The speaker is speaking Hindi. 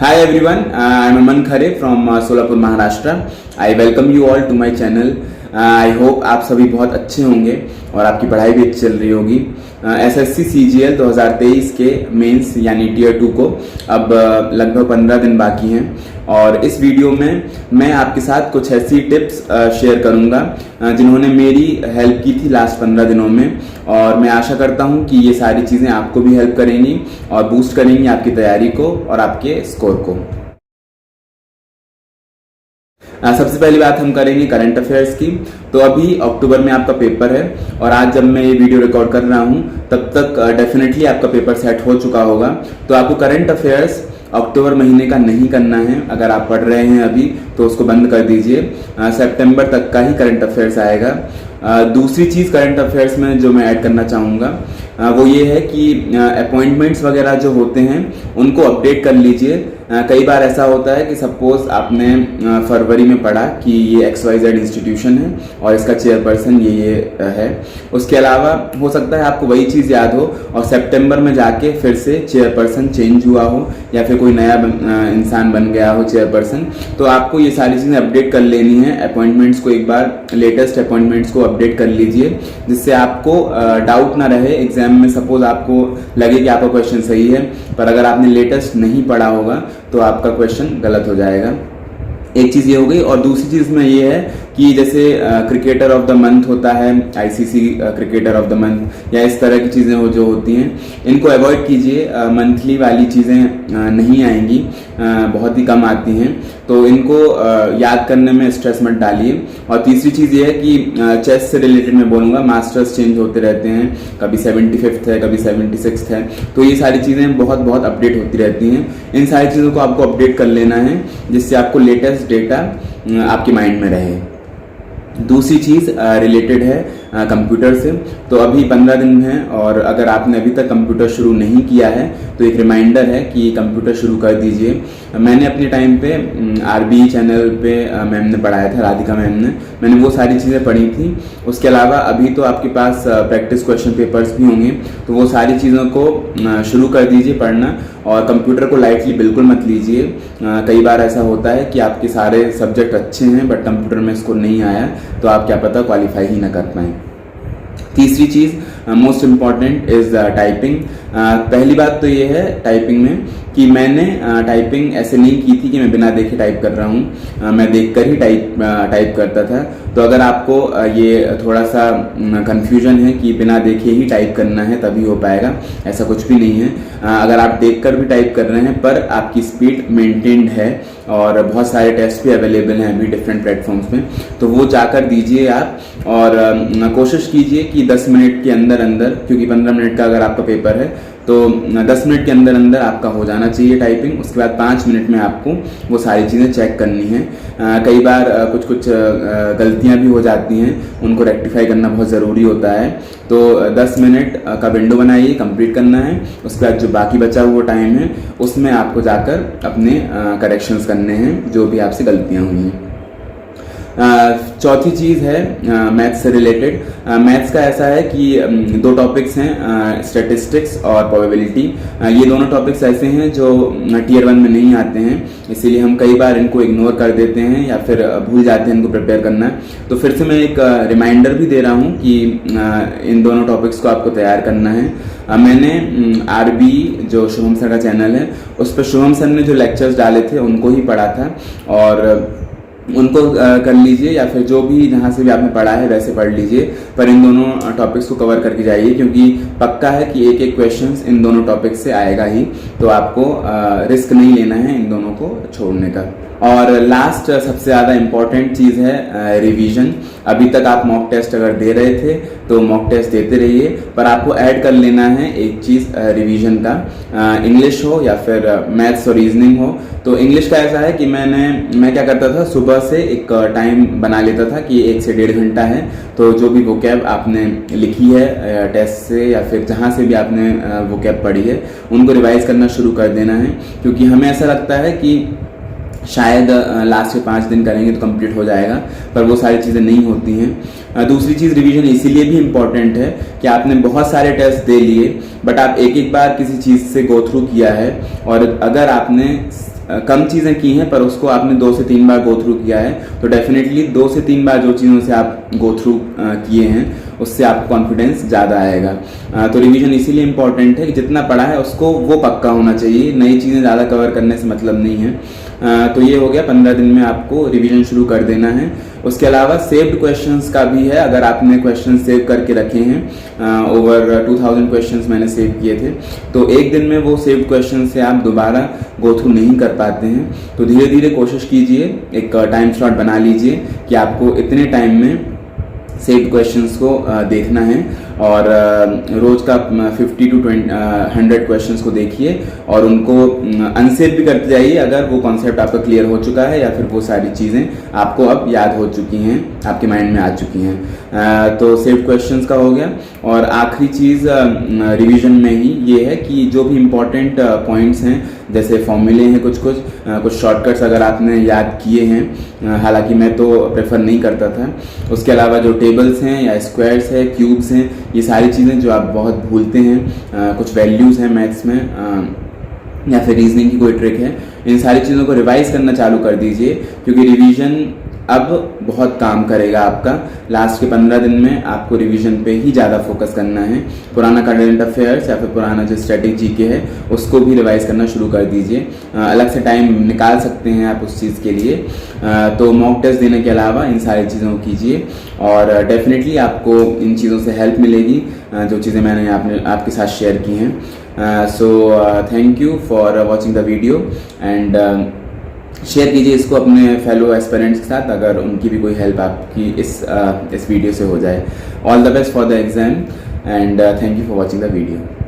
Hi everyone, I'm Aman Khare from Solapur, Maharashtra. I welcome you all to my channel. I hope आप सभी बहुत अच्छे होंगे और आपकी पढ़ाई भी अच्छी चल रही होगी। एसएससी सीजीएल 2023 के मेंस यानी टीयर 2 को अब लगभग 15 दिन बाकी हैं और इस वीडियो में मैं आपके साथ कुछ ऐसी टिप्स शेयर करूंगा जिन्होंने मेरी हेल्प की थी लास्ट 15 दिनों में, और मैं आशा करता हूं कि ये सारी चीज़ें आपको भी हेल्प करेंगी और बूस्ट करेंगी आपकी तैयारी को और आपके स्कोर को। सबसे पहली बात हम करेंगे करंट अफेयर्स की। तो अभी अक्टूबर में आपका पेपर है और आज जब मैं ये वीडियो रिकॉर्ड कर रहा हूँ तब तक डेफिनेटली आपका पेपर सेट हो चुका होगा। तो आपको करंट अफेयर्स अक्टूबर महीने का नहीं करना है। अगर आप पढ़ रहे हैं अभी तो उसको बंद कर दीजिए। सितंबर तक का ही करंट अफेयर्स आएगा। दूसरी चीज़ करंट अफेयर्स में जो मैं ऐड करना चाहूँगा वो ये है कि अपॉइंटमेंट्स वगैरह जो होते हैं उनको अपडेट कर लीजिए। कई बार ऐसा होता है कि सपोज आपने फरवरी में पढ़ा कि ये XYZ इंस्टीट्यूशन है और इसका चेयरपर्सन ये है। उसके अलावा हो सकता है आपको वही चीज़ याद हो और सितंबर में जाके फिर से चेयरपर्सन चेंज हुआ हो या फिर कोई नया इंसान बन गया हो चेयरपर्सन। तो आपको ये सारी चीज़ें अपडेट कर लेनी है। अपॉइंटमेंट्स को एक बार लेटेस्ट अपॉइंटमेंट्स को अपडेट कर लीजिए जिससे आपको डाउट ना रहे एग्जाम में। सपोज आपको लगे कि आपका क्वेश्चन सही है पर अगर आपने लेटेस्ट नहीं पढ़ा होगा तो आपका क्वेश्चन गलत हो जाएगा। एक चीज़ ये हो गई। और दूसरी चीज़ में ये है कि जैसे क्रिकेटर ऑफ द मंथ होता है, ICC cricketer of the month या इस तरह की चीज़ें जो होती हैं इनको अवॉइड कीजिए। मंथली वाली चीज़ें नहीं आएंगी, बहुत ही कम आती हैं, तो इनको याद करने में स्ट्रेस मत डालिए। और तीसरी चीज़ ये है कि चेस से रिलेटेड मैं बोलूँगा, मास्टर्स चेंज होते रहते हैं, कभी 75th है, कभी 76th है, तो ये सारी चीज़ें बहुत अपडेट होती रहती हैं। इन सारी चीज़ों को आपको अपडेट कर लेना है जिससे आपको लेटेस्ट डेटा आपके माइंड में रहे। दूसरी चीज़ रिलेटेड है कंप्यूटर से। तो अभी 15 दिन हैं और अगर आपने अभी तक कंप्यूटर शुरू नहीं किया है तो एक रिमाइंडर है कि कंप्यूटर शुरू कर दीजिए। मैंने अपने टाइम पे RBE चैनल पे मैम ने पढ़ाया था, राधिका मैम ने, मैंने वो सारी चीज़ें पढ़ी थी। उसके अलावा अभी तो आपके पास प्रैक्टिस क्वेश्चन पेपर्स भी होंगे, तो वो सारी चीज़ों को शुरू कर दीजिए पढ़ना। और कंप्यूटर को लाइटली बिल्कुल मत लीजिए। कई बार ऐसा होता है कि आपके सारे सब्जेक्ट अच्छे हैं बट कंप्यूटर में स्कोर नहीं आया तो आप क्या पता क्वालिफाई ही ना कर पाएँ। तीसरी चीज़ मोस्ट इम्पॉर्टेंट इज़ टाइपिंग। पहली बात तो ये है टाइपिंग में कि मैंने टाइपिंग ऐसे नहीं की थी कि मैं बिना देखे टाइप कर रहा हूँ, मैं देखकर ही टाइप करता था। तो अगर आपको ये थोड़ा सा कन्फ्यूजन है कि बिना देखे ही टाइप करना है तभी हो पाएगा, ऐसा कुछ भी नहीं है। अगर आप देखकर भी टाइप कर रहे हैं पर आपकी स्पीड मेंटेन्ड है और बहुत सारे टेस्ट भी अवेलेबल हैं अभी डिफरेंट प्लेटफॉर्म्स में, तो वो जाकर दीजिए आप। और कोशिश कीजिए कि 10 मिनट के अंदर क्योंकि 15 मिनट का अगर आपका पेपर है तो 10 मिनट के अंदर आपका हो जाना चाहिए टाइपिंग। उसके बाद 5 मिनट में आपको वो सारी चीज़ें चेक करनी है। कई बार कुछ गलतियां भी हो जाती हैं, उनको रेक्टिफाई करना बहुत ज़रूरी होता है। तो 10 मिनट का विंडो बनाइए, कंप्लीट करना है। उसके बाद जो बाकी बचा हुआ टाइम है उसमें आपको जाकर अपने करेक्शंस करने हैं जो भी आपसे गलतियाँ हुई हैं। चौथी चीज़ है मैथ्स से रिलेटेड। मैथ्स का ऐसा है कि 2 टॉपिक्स हैं, स्टैटिस्टिक्स और प्रोबेबिलिटी। ये दोनों टॉपिक्स ऐसे हैं जो टियर 1 में नहीं आते हैं, इसीलिए हम कई बार इनको इग्नोर कर देते हैं या फिर भूल जाते हैं इनको प्रिपेयर करना। तो फिर से मैं एक रिमाइंडर भी दे रहा हूँ कि इन दोनों टॉपिक्स को आपको तैयार करना है। मैंने RBE जो शुभम सर का चैनल है उस पर शुभम सर ने जो लेक्चर्स डाले थे उनको ही पढ़ा था और उनको कर लीजिए, या फिर जो भी जहाँ से भी आपने पढ़ा है वैसे पढ़ लीजिए, पर इन दोनों टॉपिक्स को कवर करके जाइए क्योंकि पक्का है कि एक क्वेश्चंस इन दोनों टॉपिक्स से आएगा ही, तो आपको रिस्क नहीं लेना है इन दोनों को छोड़ने का। और लास्ट सबसे ज़्यादा इम्पॉर्टेंट चीज़ है रिवीजन। अभी तक आप मॉक टेस्ट अगर दे रहे थे तो मॉक टेस्ट देते रहिए, पर आपको ऐड कर लेना है एक चीज़ रिवीजन का। इंग्लिश हो या फिर मैथ्स और रीजनिंग हो। तो इंग्लिश का ऐसा है कि मैं क्या करता था, सुबह से एक टाइम बना लेता था कि 1 से 1.5 घंटा है, तो जो भी वोकैब आपने लिखी है टेस्ट से या फिर जहाँ से भी आपने वोकैब पढ़ी है उनको रिवाइज करना शुरू कर देना है। क्योंकि हमें ऐसा लगता है कि शायद लास्ट के 5 दिन करेंगे तो कंप्लीट हो जाएगा, पर वो सारी चीज़ें नहीं होती हैं। दूसरी चीज़ रिवीजन इसीलिए भी इम्पॉर्टेंट है कि आपने बहुत सारे टेस्ट दे लिए बट आप एक बार किसी चीज़ से गो थ्रू किया है और अगर आपने कम चीज़ें की हैं पर उसको आपने 2 से 3 बार गो थ्रू किया है, तो डेफिनेटली 2 से 3 बार जो चीज़ों से आप गो थ्रू किए हैं उससे आपको कॉन्फिडेंस ज़्यादा आएगा। तो रिवीजन इसीलिए इम्पॉर्टेंट है कि जितना पढ़ा है उसको वो पक्का होना चाहिए, नई चीज़ें ज़्यादा कवर करने से मतलब नहीं है। तो ये हो गया, 15 दिन में आपको रिवीजन शुरू कर देना है। उसके अलावा सेव्ड क्वेश्चंस का भी है, अगर आपने क्वेश्चन सेव करके रखे हैं, ओवर 2000 क्वेश्चंस मैंने सेव किए थे, तो एक दिन में वो सेव्ड क्वेश्चन से आप दोबारा गो थ्रू नहीं कर पाते हैं। तो धीरे धीरे कोशिश कीजिए, एक टाइम स्लॉट बना लीजिए कि आपको इतने टाइम में सेव्ड क्वेश्चंस को देखना है, और रोज़ का 50 to 100 क्वेश्चंस को देखिए और उनको अनसेव भी करते जाइए अगर वो कॉन्सेप्ट आपका क्लियर हो चुका है या फिर वो सारी चीज़ें आपको अब याद हो चुकी हैं, आपके माइंड में आ चुकी हैं। तो सेव्ड क्वेश्चंस का हो गया। और आखिरी चीज़ रिवीजन में ही ये है कि जो भी इम्पोर्टेंट पॉइंट्स हैं, जैसे फॉर्मूले हैं, कुछ शॉर्टकट्स अगर आपने याद किए हैं, हालांकि मैं तो प्रेफर नहीं करता था, उसके अलावा जो टेबल्स हैं या स्क्वायर्स हैं, क्यूब्स हैं, ये सारी चीज़ें जो आप बहुत भूलते हैं, कुछ वैल्यूज़ हैं मैथ्स में या फिर रीजनिंग की कोई ट्रिक है, इन सारी चीज़ों को रिवाइज करना चालू कर दीजिए, क्योंकि रिवीजन अब बहुत काम करेगा आपका। लास्ट के 15 दिन में आपको रिवीजन पे ही ज़्यादा फोकस करना है। पुराना करंट अफेयर्स या फिर पुराना जो स्टैटिक जीके है उसको भी रिवाइज करना शुरू कर दीजिए। अलग से टाइम निकाल सकते हैं आप उस चीज़ के लिए। तो मॉक टेस्ट देने के अलावा इन सारी चीज़ों को कीजिए और डेफिनेटली आपको इन चीज़ों से हेल्प मिलेगी, जो चीज़ें मैंने आपके साथ शेयर की हैं। So thank you for watching the video and share कीजिए इसको अपने फेलो एस्पिरेंट्स के साथ, अगर उनकी भी कोई हेल्प आपकी इस वीडियो से हो जाए। All the best for the exam and thank you for watching the video.